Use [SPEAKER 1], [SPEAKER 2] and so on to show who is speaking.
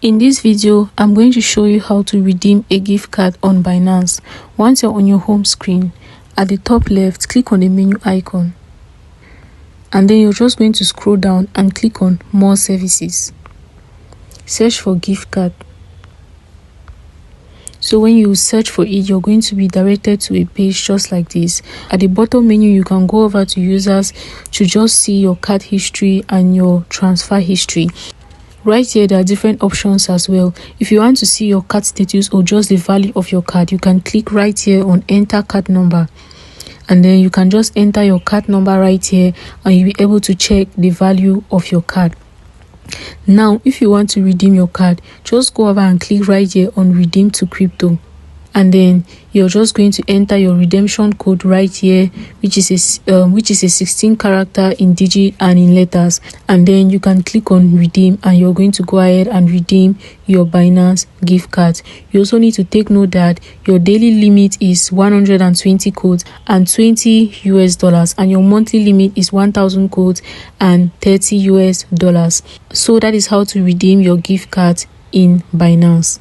[SPEAKER 1] In this video, I'm going to show you how to redeem a gift card on Binance. Once you're on your home screen, at the top left, click on the menu icon. And then you're just going to scroll down and click on More Services. Search for gift card. So when you search for it, you're going to be directed to a page just like this. At the bottom menu, you can go over to users to just see your card history and your transfer history. Right here, there are different options as well. If you want to see your card status or just the value of your card, you can click right here on enter card number. And then you can just enter your card number right here and you'll be able to check the value of your card. Now, if you want to redeem your card, just go over and click right here on redeem to crypto. And then you're just going to enter your redemption code right here, which is a 16 character in digit and in letters. And then you can click on redeem and you're going to go ahead and redeem your Binance gift card. You also need to take note that your daily limit is 120 codes and $20 and your monthly limit is 1000 codes and $30. So that is how to redeem your gift card in Binance.